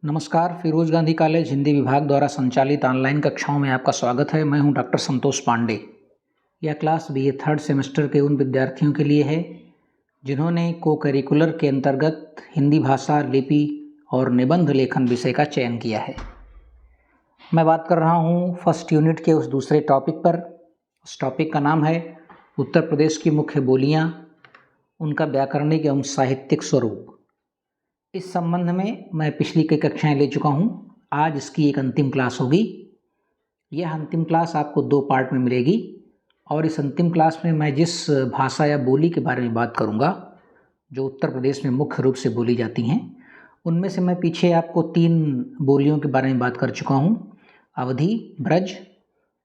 नमस्कार, फिरोज गांधी कॉलेज हिंदी विभाग द्वारा संचालित ऑनलाइन कक्षाओं में आपका स्वागत है। मैं हूं डॉक्टर संतोष पांडे। यह क्लास बीए थर्ड सेमेस्टर के उन विद्यार्थियों के लिए है जिन्होंने को करिकुलर के अंतर्गत हिंदी भाषा, लिपि और निबंध लेखन विषय का चयन किया है। मैं बात कर रहा हूं फर्स्ट यूनिट के उस दूसरे टॉपिक पर। उस टॉपिक का नाम है उत्तर प्रदेश की मुख्य बोलियाँ, उनका व्याकरणिक एवं साहित्यिक स्वरूप। इस संबंध में मैं पिछली कई कक्षाएं ले चुका हूं। आज इसकी एक अंतिम क्लास होगी। यह अंतिम क्लास आपको 2 पार्ट में मिलेगी और इस अंतिम क्लास में मैं जिस भाषा या बोली के बारे में बात करूंगा जो उत्तर प्रदेश में मुख्य रूप से बोली जाती हैं, उनमें से मैं पीछे आपको 3 बोलियों के बारे में बात कर चुका हूं, अवधी, ब्रज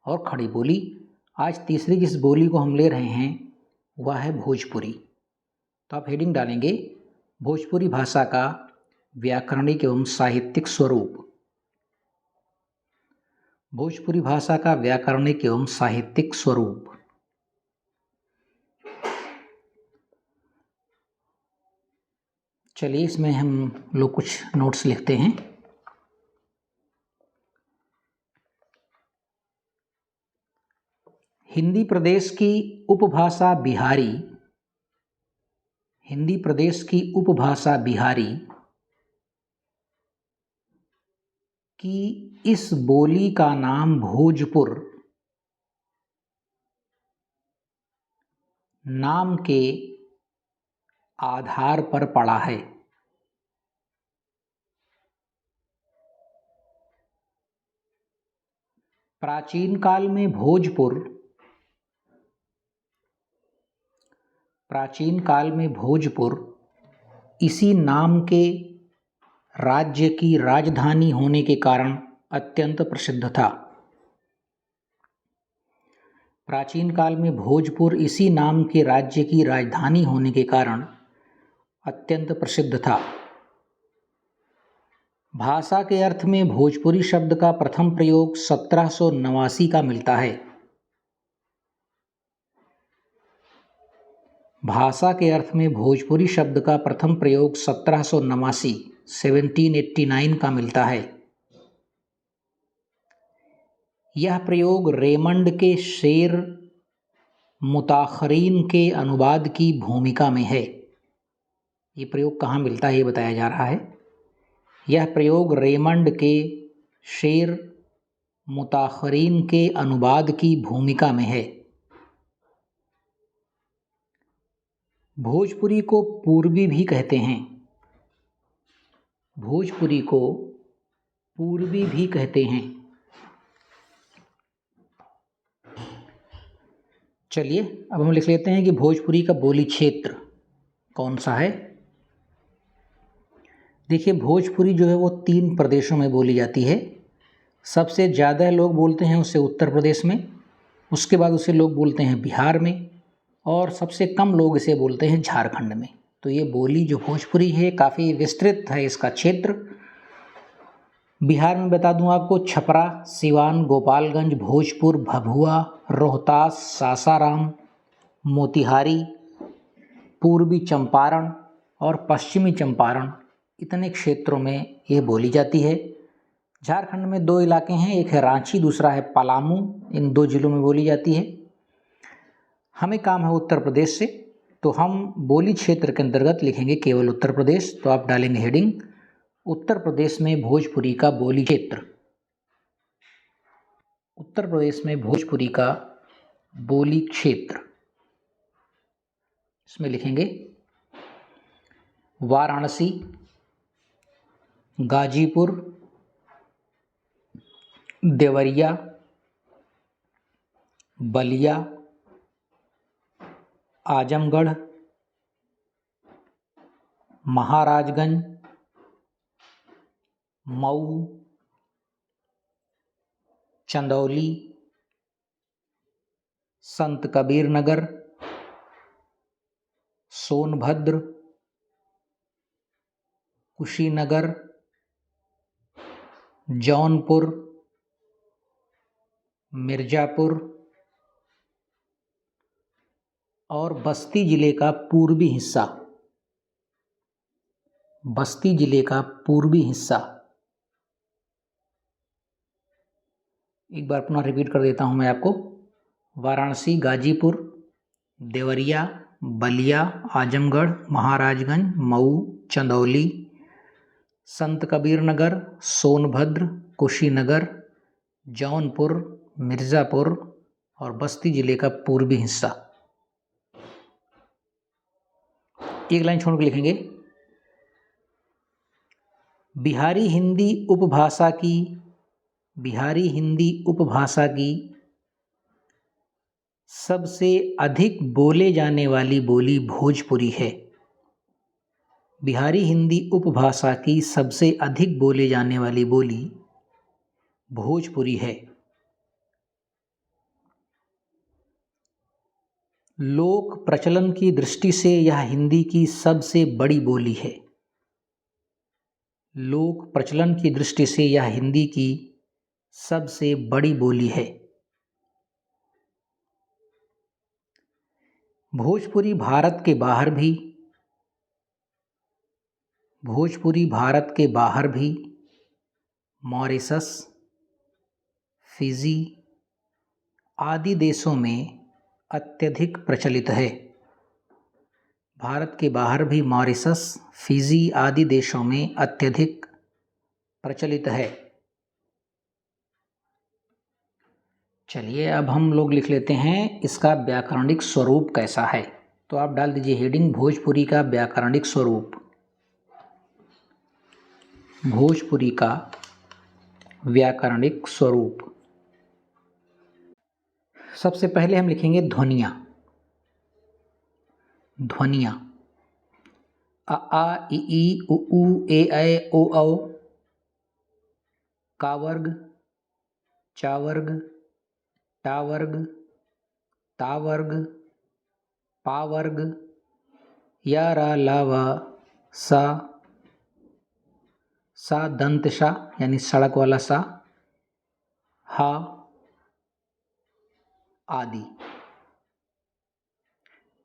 और खड़ी बोली। आज तीसरी जिस बोली को हम ले रहे हैं वह है भोजपुरी। तो आप हेडिंग डालेंगे भोजपुरी भाषा का व्याकरणिक एवं साहित्यिक स्वरूप। भोजपुरी भाषा का व्याकरणिक एवं साहित्यिक स्वरूप। चलिए इसमें हम लोग कुछ नोट्स लिखते हैं। हिंदी प्रदेश की उपभाषा बिहारी, हिंदी प्रदेश की उपभाषा बिहारी की इस बोली का नाम भोजपुर नाम के आधार पर पड़ा है। प्राचीन काल में भोजपुर इसी नाम के राज्य की राजधानी होने के कारण अत्यंत प्रसिद्ध था। प्राचीन काल में भोजपुर इसी नाम के राज्य की राजधानी होने के कारण अत्यंत प्रसिद्ध था। भाषा के अर्थ में भोजपुरी शब्द का प्रथम प्रयोग 1789 का मिलता है। भाषा के अर्थ में भोजपुरी शब्द का प्रथम प्रयोग 1789 का मिलता है। यह प्रयोग रेमंड के शेर मुताखरीन के अनुवाद की भूमिका में है। ये प्रयोग कहाँ मिलता है ये बताया जा रहा है। यह प्रयोग रेमंड के शेर मुताखरीन के अनुवाद की भूमिका में है। भोजपुरी को पूर्वी भी कहते हैं। भोजपुरी को पूर्वी भी कहते हैं। चलिए अब हम लिख लेते हैं कि भोजपुरी का बोली क्षेत्र कौन सा है। देखिए, भोजपुरी जो है वो 3 प्रदेशों में बोली जाती है। सबसे ज़्यादा लोग बोलते हैं उसे उत्तर प्रदेश में, उसके बाद उसे लोग बोलते हैं बिहार में और सबसे कम लोग इसे बोलते हैं झारखंड में। तो ये बोली जो भोजपुरी है काफ़ी विस्तृत है इसका क्षेत्र। बिहार में बता दूं आपको, छपरा, सिवान, गोपालगंज, भोजपुर, भभुआ, रोहतास, सासाराम, मोतिहारी, पूर्वी चंपारण और पश्चिमी चंपारण, इतने क्षेत्रों में ये बोली जाती है। झारखंड में 2 इलाके हैं, एक है रांची, दूसरा है पलामू। इन 2 जिलों में बोली जाती है। हमें काम है उत्तर प्रदेश से, तो हम बोली क्षेत्र के अंतर्गत लिखेंगे केवल उत्तर प्रदेश। तो आप डालेंगे हेडिंग उत्तर प्रदेश में भोजपुरी का बोली क्षेत्र। उत्तर प्रदेश में भोजपुरी का बोली क्षेत्र, इसमें लिखेंगे वाराणसी, गाजीपुर, देवरिया, बलिया, आजमगढ़, महाराजगंज, मऊ, चंदौली, संत कबीर नगर, सोनभद्र, कुशीनगर, जौनपुर, मिर्जापुर और बस्ती जिले का पूर्वी हिस्सा। बस्ती जिले का पूर्वी हिस्सा एक बार पुनः रिपीट कर देता हूँ मैं आपको। वाराणसी, गाजीपुर, देवरिया, बलिया, आजमगढ़, महाराजगंज, मऊ, चंदौली, संत कबीर नगर, सोनभद्र, कुशीनगर, जौनपुर, मिर्ज़ापुर और बस्ती जिले का पूर्वी हिस्सा। एक लाइन छोड़ के लिखेंगे, बिहारी हिंदी उपभाषा की सबसे अधिक बोले जाने वाली बोली भोजपुरी है। बिहारी हिंदी उपभाषा की सबसे अधिक बोले जाने वाली बोली भोजपुरी है। लोक प्रचलन की दृष्टि से यह हिंदी की सबसे बड़ी बोली है। लोक प्रचलन की दृष्टि से यह हिंदी की सबसे बड़ी बोली है। भोजपुरी भारत के बाहर भी मॉरिशस, फिजी आदि देशों में अत्यधिक प्रचलित है। भारत के बाहर भी मॉरिशस, फिजी आदि देशों में अत्यधिक प्रचलित है। चलिए अब हम लोग लिख लेते हैं इसका व्याकरणिक स्वरूप कैसा है। तो आप डाल दीजिए हेडिंग, भोजपुरी का व्याकरणिक स्वरूप। भोजपुरी का व्याकरणिक स्वरूप। सबसे पहले हम लिखेंगे ध्वनियाँ। ध्वनियाँ अ आ इ ई उ ऊ ए ऐ ओ औ, का वर्ग, चा वर्ग, टा वर्ग, ता वर्ग, पा वर्ग, या रा ला वा सा दंत सा यानी सड़क वाला सा, हा आदि।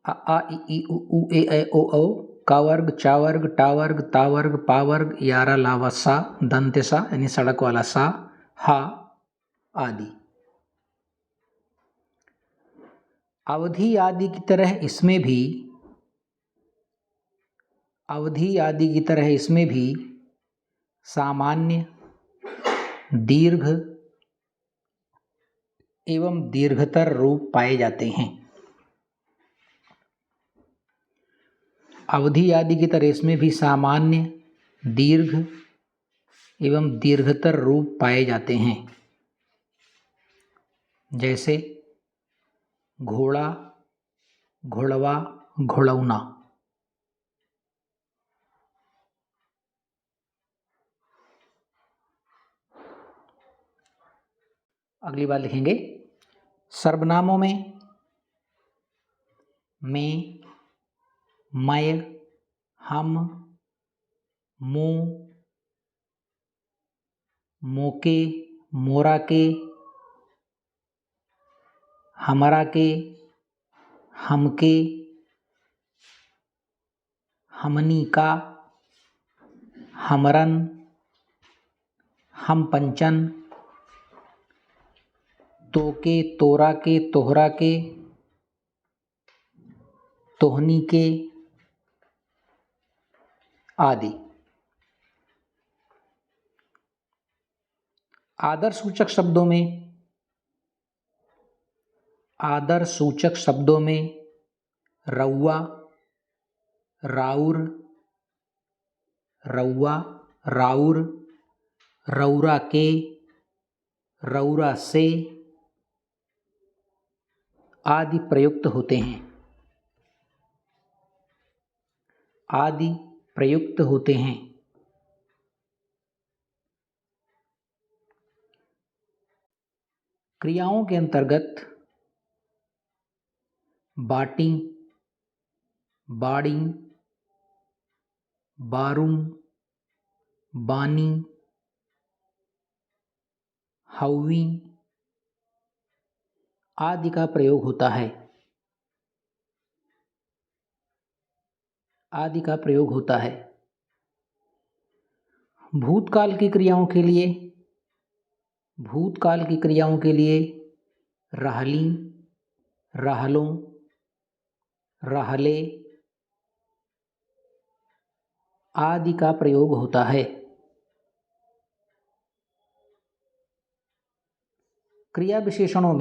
अ आ इ ई उ ऊ ए ऐ ओ औ, का वर्ग, चा वर्ग, टा वर्ग, ता वर्ग, पा वर्ग, यारा लावा सा दंत सा यानी सड़क वाला सा, हा आदि। अवधि आदि की तरह इसमें भी सामान्य, दीर्घ एवं दीर्घतर रूप पाए जाते हैं। अवधि आदि की तरह इसमें भी सामान्य, दीर्घ एवं दीर्घतर रूप पाए जाते हैं। जैसे घोड़ा, घोड़वा, घोड़ौना। अगली बार लिखेंगे सर्वनामों में मैं, हम, मो, मोके, मोरा के, हमरा के, हमके, हमनी का, हमरन, हम पंचन, तोके, तोरा के, तोहरा के, तोहनी के आदि। आदर्शसूचक शब्दों में रउआ, राउर, रउआ, राउर, रउरा के, रउरा से आदि प्रयुक्त होते हैं। क्रियाओं के अंतर्गत बाटी, बाड़ी, बारूम, बानी, हौवी आदि का प्रयोग होता है। भूतकाल की क्रियाओं के लिए भूतकाल की क्रियाओं के लिए रहली, रहलों, रहले आदि का प्रयोग होता है। क्रिया विशेषणों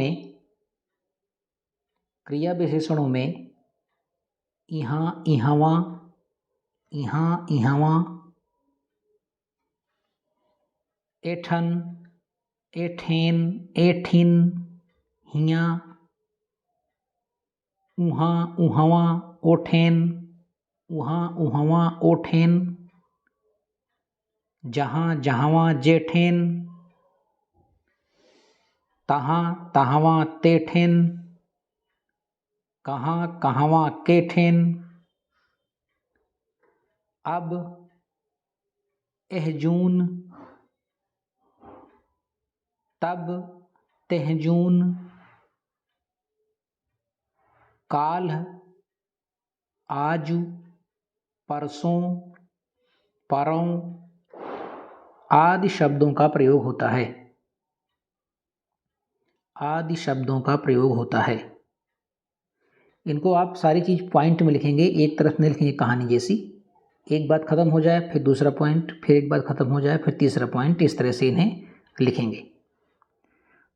में यहाँ, इहवा, इहाँ, इहवा, एठन, एठेन, एठिन, हियाँ, उहाँ, उहवा, ओठेन, उहाँ, उहवा, ओठेन, जहाँ, जहवा, जेठेन, तहाँ, तहवा, तेठेन, कहाँ, कहवा, केठेन, अब, एहजून, तब, तेहजून, काल, आजू, परसों, परौं आदि शब्दों का प्रयोग होता है। आदि शब्दों का प्रयोग होता है। इनको आप सारी चीज़ पॉइंट में लिखेंगे, एक तरफ नहीं लिखेंगे कहानी जैसी। एक बात ख़त्म हो जाए फिर दूसरा पॉइंट, फिर एक बात ख़त्म हो जाए फिर तीसरा पॉइंट, इस तरह से इन्हें लिखेंगे।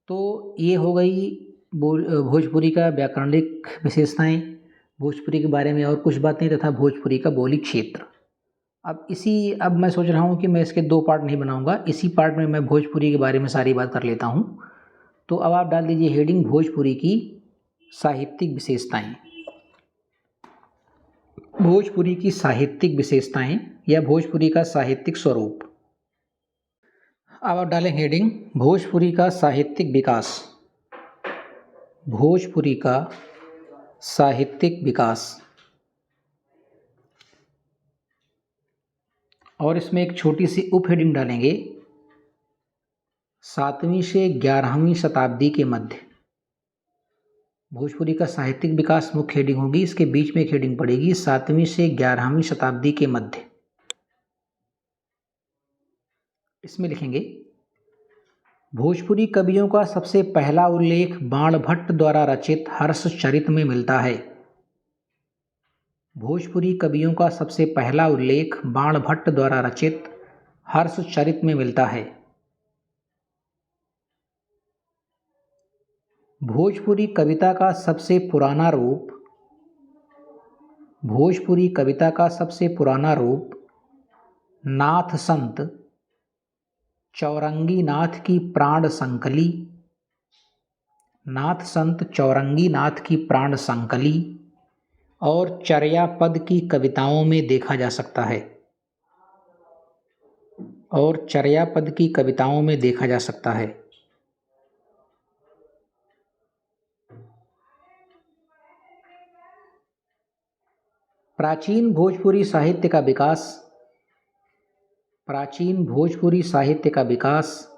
तो ये हो गई भोजपुरी का व्याकरणिक विशेषताएं, भोजपुरी के बारे में और कुछ बातें तथा भोजपुरी का बोली क्षेत्र। अब मैं सोच रहा हूँ कि मैं इसके 2 पार्ट नहीं बनाऊँगा, इसी पार्ट में मैं भोजपुरी के बारे में सारी बात कर लेता हूँ। तो अब आप डाल दीजिए हेडिंग भोजपुरी की साहित्यिक विशेषताएं। भोजपुरी की साहित्यिक विशेषताएं या भोजपुरी का साहित्यिक स्वरूप। अब आप डालें हेडिंग भोजपुरी का साहित्यिक विकास। भोजपुरी का साहित्यिक विकास। और इसमें एक छोटी सी उप हेडिंग डालेंगे 7वीं से 11वीं शताब्दी के मध्य। भोजपुरी का साहित्यिक विकास मुख्य हेडिंग होगी, इसके बीच में एक हेडिंग पड़ेगी 7वीं से 11वीं शताब्दी के मध्य। इसमें लिखेंगे भोजपुरी कवियों का सबसे पहला उल्लेख बाणभट्ट द्वारा रचित हर्षचरित में मिलता है। भोजपुरी कवियों का सबसे पहला उल्लेख बाणभट्ट द्वारा रचित हर्षचरित में मिलता है। भोजपुरी कविता का सबसे पुराना रूप, भोजपुरी कविता का सबसे पुराना रूप नाथ संत चौरंगी नाथ की प्राण संकली, नाथ संत चौरंगी नाथ की प्राण संकली और चर्या पद की कविताओं में देखा जा सकता है। और चर्या पद की कविताओं में देखा जा सकता है। प्राचीन भोजपुरी साहित्य का विकास, प्राचीन भोजपुरी साहित्य का विकास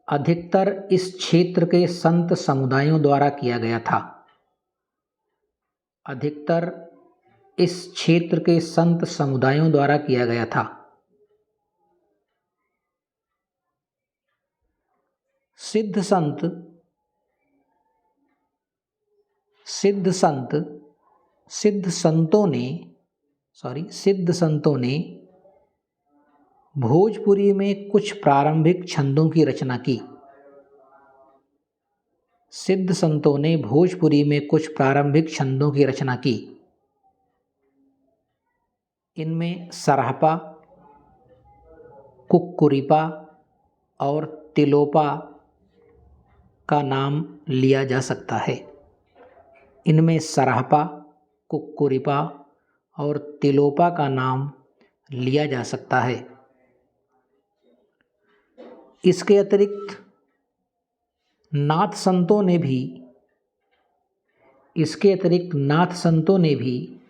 अधिकतर इस क्षेत्र के संत समुदायों द्वारा किया गया था। अधिकतर इस क्षेत्र के संत समुदायों द्वारा किया गया था। सिद्ध संतों ने भोजपुरी में कुछ प्रारंभिक छंदों की रचना की। सिद्ध संतों ने भोजपुरी में कुछ प्रारंभिक छंदों की रचना की। इनमें सराहपा, कुक्कुरिपा और तिलोपा का नाम लिया जा सकता है। इनमें सराहपा, कुक्कुरिपा और तिलोपा का नाम लिया जा सकता है। इसके अतिरिक्त नाथ संतों ने भी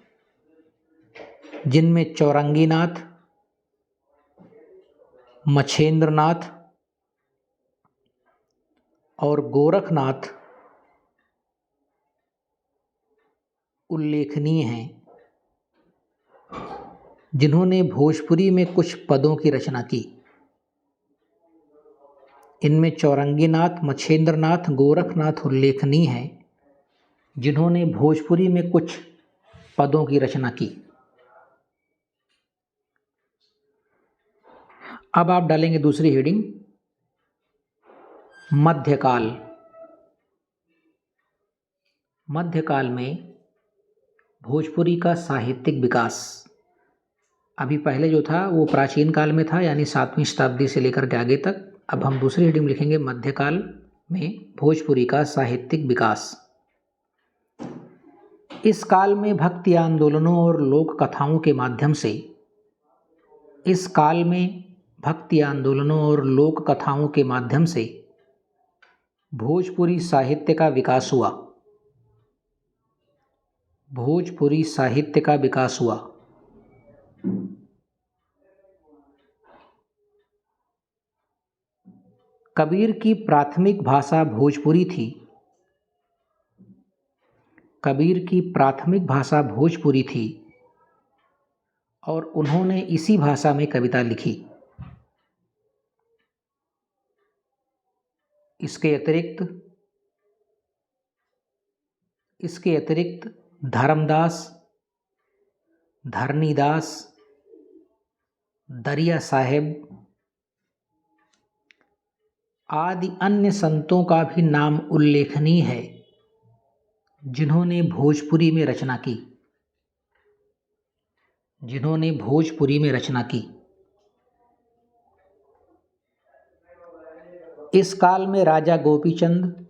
जिनमें चौरंगी नाथ, मछेंद्र नाथ और गोरखनाथ उल्लेखनीय हैं, जिन्होंने भोजपुरी में कुछ पदों की रचना की। इनमें चौरंगीनाथ, मच्छेंद्रनाथ, गोरखनाथ उल्लेखनीय हैं, जिन्होंने भोजपुरी में कुछ पदों की रचना की। अब आप डालेंगे दूसरी हेडिंग, मध्यकाल। मध्यकाल में भोजपुरी का साहित्यिक विकास। अभी पहले जो था वो प्राचीन काल में था, यानी 7वीं शताब्दी से लेकर के आगे तक। अब हम दूसरी हेडिंग में लिखेंगे, मध्यकाल में भोजपुरी का साहित्यिक विकास। इस काल में भक्ति आंदोलनों और लोक कथाओं के माध्यम से इस काल में भक्ति आंदोलनों और लोक कथाओं के माध्यम से भोजपुरी साहित्य का विकास हुआ। भोजपुरी साहित्य का विकास हुआ। कबीर की प्राथमिक भाषा भोजपुरी थी। कबीर की प्राथमिक भाषा भोजपुरी थी और उन्होंने इसी भाषा में कविता लिखी। इसके अतिरिक्त धर्मदास, धरणीदास, दरिया साहेब आदि अन्य संतों का भी नाम उल्लेखनीय है, जिन्होंने भोजपुरी में रचना की। जिन्होंने भोजपुरी में रचना की। इस काल में राजा गोपीचंद,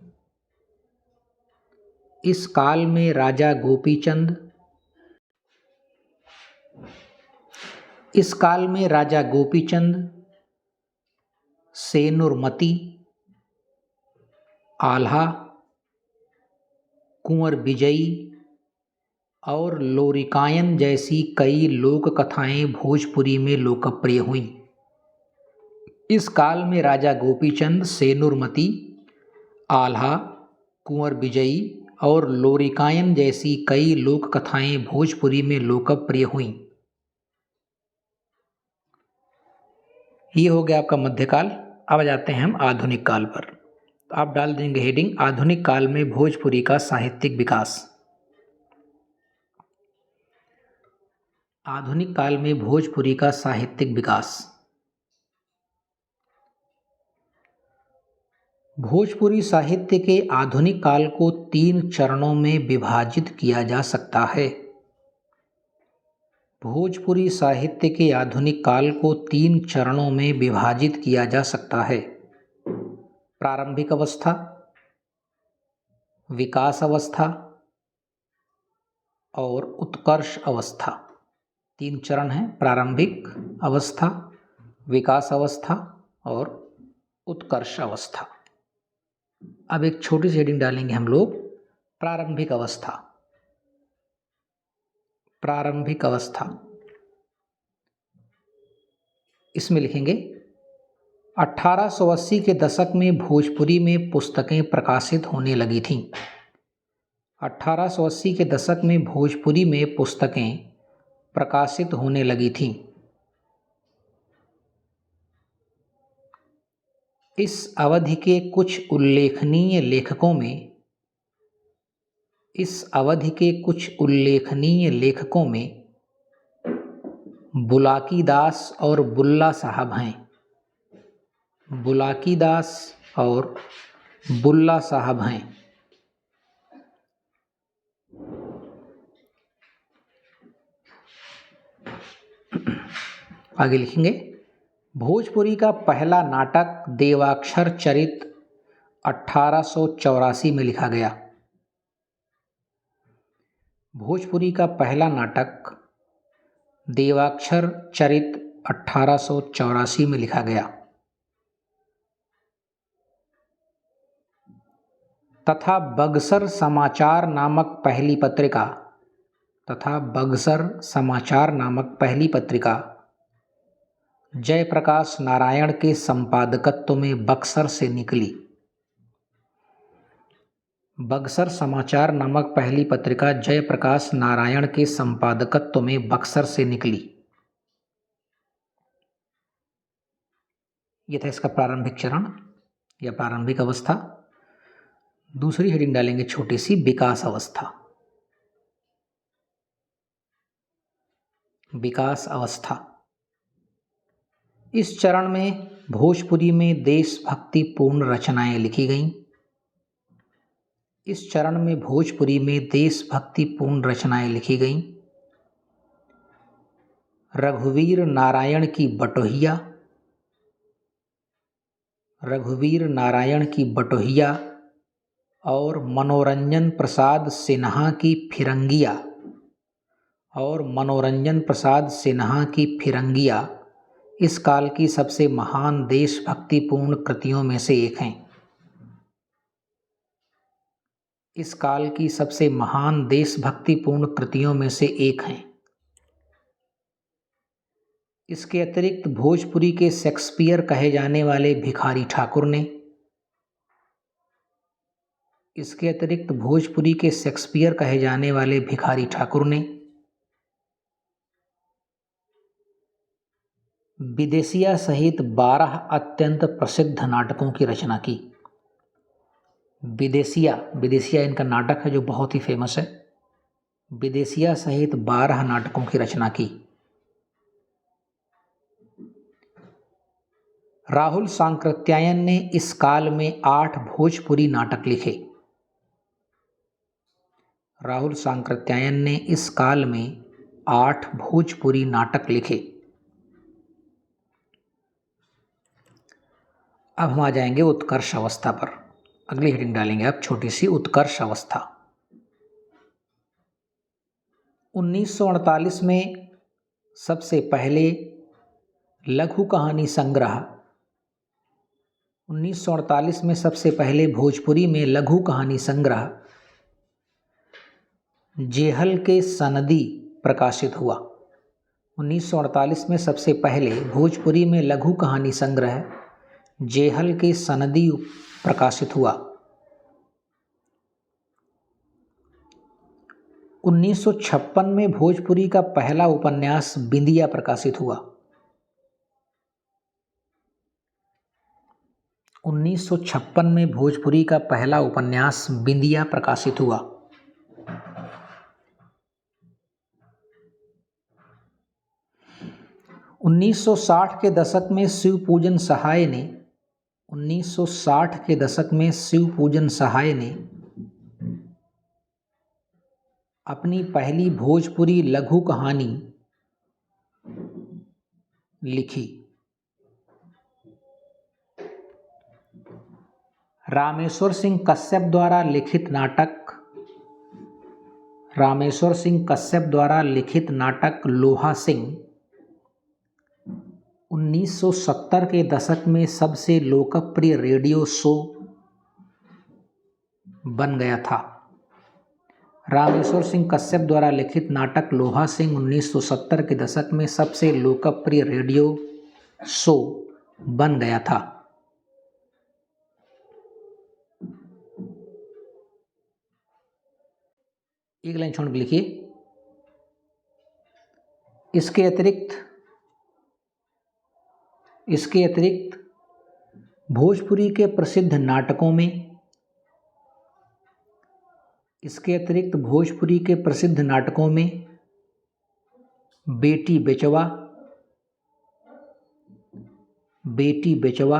इस काल में राजा गोपीचंद, इस काल में राजा गोपीचंद, सेनुरमती, आल्हा, कुंवर विजयी और लोरिकायन जैसी कई लोक कथाएं भोजपुरी में लोकप्रिय हुईं। इस काल में राजा गोपीचंद, सेनुरमती, आल्हा, कुंवर विजयी और लोरिकायन जैसी कई लोक कथाएं भोजपुरी में लोकप्रिय हुईं। ये हो गया आपका मध्यकाल। अब आ जाते हैं हम आधुनिक काल पर। आप डाल देंगे हेडिंग, आधुनिक काल में भोजपुरी का साहित्यिक विकास। आधुनिक काल में भोजपुरी का साहित्यिक विकास। भोजपुरी साहित्य के आधुनिक काल को 3 चरणों में विभाजित किया जा सकता है। भोजपुरी साहित्य के आधुनिक काल को 3 चरणों में विभाजित किया जा सकता है। प्रारंभिक अवस्था, विकास अवस्था और उत्कर्ष अवस्था। 3 चरण हैं, प्रारंभिक अवस्था, विकास अवस्था और उत्कर्ष अवस्था। अब एक छोटी सी हेडिंग डालेंगे हम लोग, प्रारंभिक अवस्था। प्रारंभिक अवस्था, इसमें लिखेंगे 1880 के दशक में भोजपुरी में पुस्तकें प्रकाशित होने लगी थीं। 1880 के दशक में भोजपुरी में पुस्तकें प्रकाशित होने लगी थीं। इस अवधि के कुछ उल्लेखनीय लेखकों में बुलाकी दास और बुल्ला साहब हैं। बुलाकी दास और बुल्ला साहब हैं। आगे लिखेंगे, भोजपुरी का पहला नाटक देवाक्षर चरित 1884 में लिखा गया। भोजपुरी का पहला नाटक देवाक्षर चरित 1884 में लिखा गया तथा बक्सर समाचार नामक पहली पत्रिका जयप्रकाश नारायण के संपादकत्व में बक्सर से निकली। बक्सर समाचार नामक पहली पत्रिका जयप्रकाश नारायण के संपादकत्व में बक्सर से निकली। यह था इसका प्रारंभिक चरण। या प्रारंभिक अवस्था। दूसरी हेडिंग डालेंगे छोटी सी, विकास अवस्था। विकास अवस्था। इस चरण में भोजपुरी में देशभक्तिपूर्ण रचनाएं लिखी गईं। इस चरण में भोजपुरी में देशभक्तिपूर्ण रचनाएं लिखी गईं। रघुवीर नारायण की बटोहिया, रघुवीर नारायण की बटोहिया और मनोरंजन प्रसाद सिन्हा की फिरंगिया, और मनोरंजन प्रसाद सिन्हा की फिरंगिया इस काल की सबसे महान देशभक्तिपूर्ण कृतियों में से एक हैं। इस काल की सबसे महान देशभक्तिपूर्ण कृतियों में से एक हैं। इसके अतिरिक्त भोजपुरी के शेक्सपियर कहे जाने वाले भिखारी ठाकुर ने, इसके अतिरिक्त भोजपुरी के शेक्सपियर कहे जाने वाले भिखारी ठाकुर ने विदेशिया सहित 12 अत्यंत प्रसिद्ध नाटकों की रचना की। विदेशिया, विदेशिया इनका नाटक है जो बहुत ही फेमस है। विदेशिया सहित 12 नाटकों की रचना की। राहुल सांकृत्यायन ने इस काल में 8 भोजपुरी नाटक लिखे। राहुल सांकृत्यायन ने इस काल में 8 भोजपुरी नाटक लिखे। अब हम आ जाएंगे उत्कर्ष अवस्था पर। अगली हेडिंग डालेंगे आप छोटी सी, उत्कर्ष अवस्था। 1948 में सबसे पहले लघु कहानी संग्रह, 1948 में सबसे पहले भोजपुरी में लघु कहानी संग्रह जेहल के सनदी प्रकाशित हुआ। 1948 में सबसे पहले भोजपुरी में लघु कहानी संग्रह जेहल के सनदी प्रकाशित हुआ। 1956 में भोजपुरी का पहला उपन्यास बिंदिया प्रकाशित हुआ। 1956 में भोजपुरी का पहला उपन्यास बिंदिया प्रकाशित हुआ। 1960 के दशक में शिवपूजन सहाय ने 1960 के दशक में शिवपूजन सहाय ने अपनी पहली भोजपुरी लघु कहानी लिखी। रामेश्वर सिंह कश्यप द्वारा लिखित नाटक, रामेश्वर सिंह कश्यप द्वारा लिखित नाटक लोहा सिंह 1970 के दशक में सबसे लोकप्रिय रेडियो शो बन गया था। रामेश्वर सिंह कश्यप द्वारा लिखित नाटक लोहा सिंह 1970 के दशक में सबसे लोकप्रिय रेडियो शो बन गया था। एक लाइन छोड़ के लिखिए। इसके अतिरिक्त भोजपुरी के प्रसिद्ध नाटकों में, इसके अतिरिक्त भोजपुरी के प्रसिद्ध नाटकों में बेटी बेचवा, बेटी बेचवा,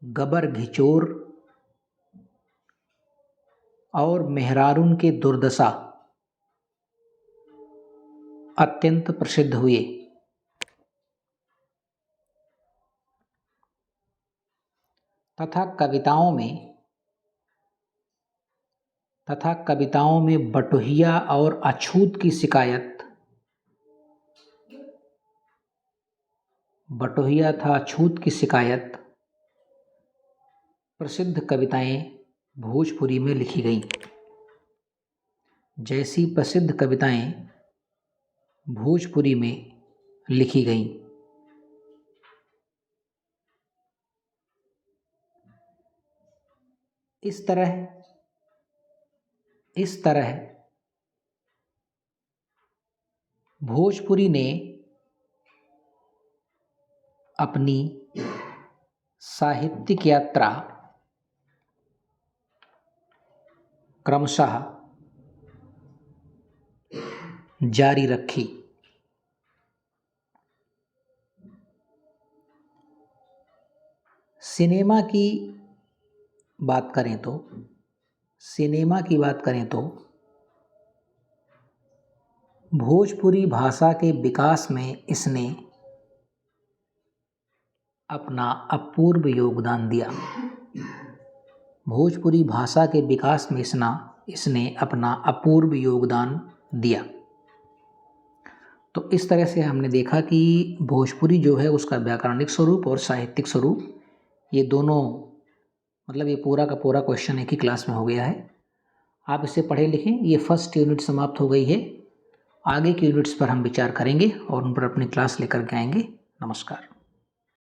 गबर घिचोर और मेहरारून के दुर्दशा अत्यंत प्रसिद्ध हुए। तथा कविताओं में बटोहिया और अछूत की शिकायत, बटोहिया था अछूत की शिकायत प्रसिद्ध कविताएं भोजपुरी में लिखी गईं। जैसी प्रसिद्ध कविताएं भोजपुरी में लिखी गईं। इस तरह भोजपुरी ने अपनी साहित्यिक यात्रा क्रमशः जारी रखी। सिनेमा की बात करें तो भोजपुरी भाषा के विकास में इसने अपना अपूर्व योगदान दिया। भोजपुरी भाषा के विकास में इसने अपना अपूर्व योगदान दिया। तो इस तरह से हमने देखा कि भोजपुरी जो है उसका व्याकरणिक स्वरूप और साहित्यिक स्वरूप, ये दोनों मतलब ये पूरा का पूरा क्वेश्चन एक ही क्लास में हो गया है। आप इसे पढ़े लिखें। ये फर्स्ट यूनिट समाप्त हो गई है। आगे की यूनिट्स पर हम विचार करेंगे और उन पर अपनी क्लास लेकर के आएंगे। नमस्कार।